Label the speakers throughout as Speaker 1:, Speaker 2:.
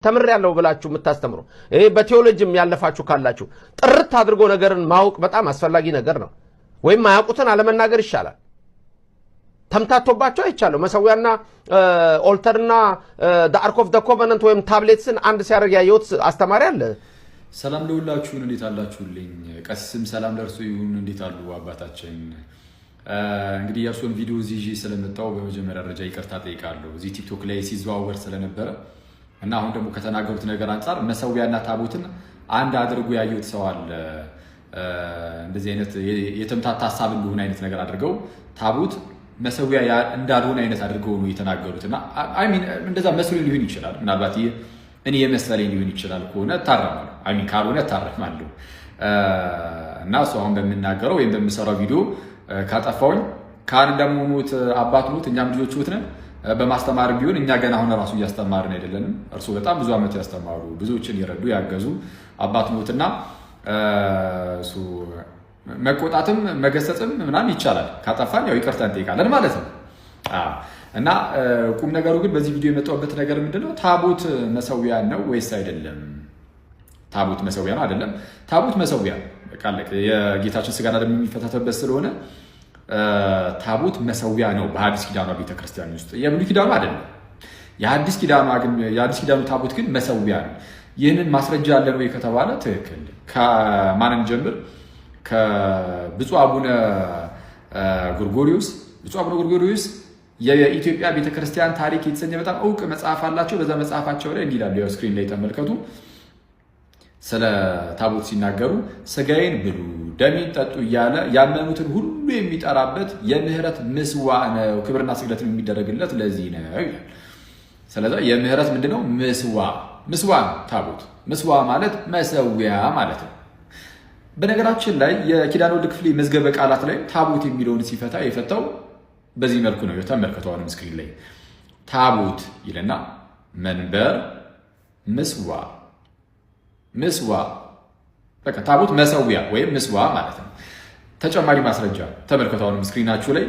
Speaker 1: ተምር ያለው ብላችሁ የምታስተምሩ በቴዎሎጂም ያለፋችሁ ካላችሁ ጥርት አድርጎ ነገርን ማወቅ በጣም አስፈላጊ ነገር ነው። ወይም ማያውቁትን አለመናገር ይሻላል። ተምታቶባቸው አይቻለው መሰዊያና ኦልተርና አርክ ኦፍ ዘ ኮቨናንት ወይም ታብሌትስን አንድ ሲያደርግ ያየሁት አስተማሪ አለ።
Speaker 2: ሰላም ለሁላችሁን እንዴት አላችሁልኝ? ቀስም ሰላም ለርሱ ይሁን። እንዴት አሉ አባታችን? እንግዲህ የእርሱን ቪዲዮ እዚህ ስለመጣው በመጀመሪያ ደረጃ ይቅርታ ጠይቃለሁ። እዚህ ቲክቶክ ላይ ሲዘዋወር ስለነበረ እና አሁን ደግሞ ከተናገሩት ነገር አንፃር መሰዊያና ታቦትን አንድ አድርጎ ያዩት ሰው አለ። እንደዚህ አይነት የተምታታ ሐሳብ እንደሆነ አይነት ነገር አድርገው ታቦት መሰዊያ እንዳልሆነ አይነት አድርገው ነው የተናገሩትና አይ ሚን እንደዛ መስሎኝ ሊሆን ይችላል። ምናልባት እኔ የመሰለኝ ሊሆን ይችላል። ከሆነ ታረማለሁ፣ አይ ሚን ካልሆነ ታረማለሁ። እና እሱ አሁን በሚናገረው ወይም በሚሰራው ቪዲዮ ካጠፋውኝ ካን እንደሞት አባት ሞት እኛም ልጆቹት ነን በማስተማር ቢሆን እኛ ገና አሁን ራሱ እያስተማርን አይደለንም። እርሱ በጣም ብዙ ዓመት ያስተማሩ ብዙዎችን ይረዱ ያገዙ አባት ሞትና እሱ መቆጣትም መገሰጽም ምናምን ይቻላል። ካጠፋን ያው ይቅርታ እንጠይቃለን ማለት ነው። እና ቁም ነገሩ ግን በዚህ ቪዲዮ የመጣሁበት ነገር ምንድነው? ታቦት መሰዊያ ነው ወይስ አይደለም? ታቦት መሰዊያ ነው አይደለም? ታቦት መሰዊያ ቃል የጌታችን ስጋና ደም የሚፈታተበት ስለሆነ ታቦት መሰዊያ ነው በሐዲስ ኪዳኑ ቤተክርስቲያን ውስጥ። የብሉይ ኪዳኑ አይደለም። የሐዲስ ኪዳኑ ታቦት ግን መሰዊያ ነው። ይህንን ማስረጃ አለ ነው ከተባለ ትክክል። ከማንን ጀምር? ከብፁዕ አቡነ ጎርጎርዮስ የኢትዮጵያ ቤተክርስቲያን ታሪክ የተሰኘ በጣም እውቅ መጽሐፍ አላቸው። በዛ መጽሐፋቸው ላይ እንዲህ ይላሉ። ያው ስክሪን ላይ ተመልከቱ። ስለ ታቦት ሲናገሩ ስጋዬን ብሉ ደሜን ጠጡ እያለ ያመኑትን ሁሉ የሚጠራበት የምህረት ምስዋዕ ነው። ክብርና ስግደት የሚደረግለት ለዚህ ነው ይላል። ስለዚህ የምህረት ምንድነው? ምስዋዕ ታቦት ምስዋዕ ማለት መሰዊያ ማለት ነው። በነገራችን ላይ የኪዳነ ወልድ ክፍሌ መዝገበ ቃላት ላይ ታቦት የሚለውን ሲፈታ የፈታው በዚህ መልኩ ነው። ተመልከተው አሁን ስክሪን ላይ ታቦት ይልና መንበር ምስዋዕ በቃ ታቦት መሰዊያ ወይም ምስዋዕ ማለት ነው። ተጨማሪ ማስረጃ ተመልከቱ አሁንም ስክሪናችሁ ላይ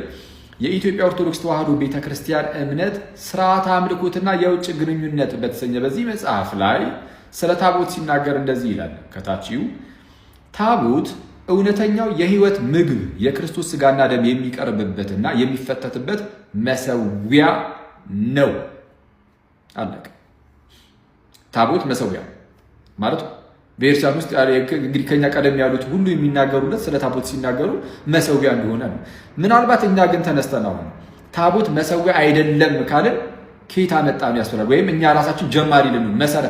Speaker 2: የኢትዮጵያ ኦርቶዶክስ ተዋሕዶ ቤተክርስቲያን እምነት ስርዓተ አምልኮትና የውጭ ግንኙነት በተሰኘ በዚህ መጽሐፍ ላይ ስለ ታቦት ሲናገር እንደዚህ ይላል። ከታችው ታቦት እውነተኛው የህይወት ምግብ የክርስቶስ ስጋና ደም የሚቀርብበትና የሚፈተትበት መሰዊያ ነው። አለቀ። ታቦት መሰዊያ ማለት በኤርትራ ውስጥ እንግዲህ ከኛ ቀደም ያሉት ሁሉ የሚናገሩለት ስለ ታቦት ሲናገሩ መሰዊያ እንደሆነ ነው። ምናልባት እኛ ግን ተነስተን አሁን ታቦት መሰዊያ አይደለም ካልን ከየት አመጣ ነው ያስፈራል? ወይም እኛ ራሳችን ጀማሪ ልንሆን መሰረት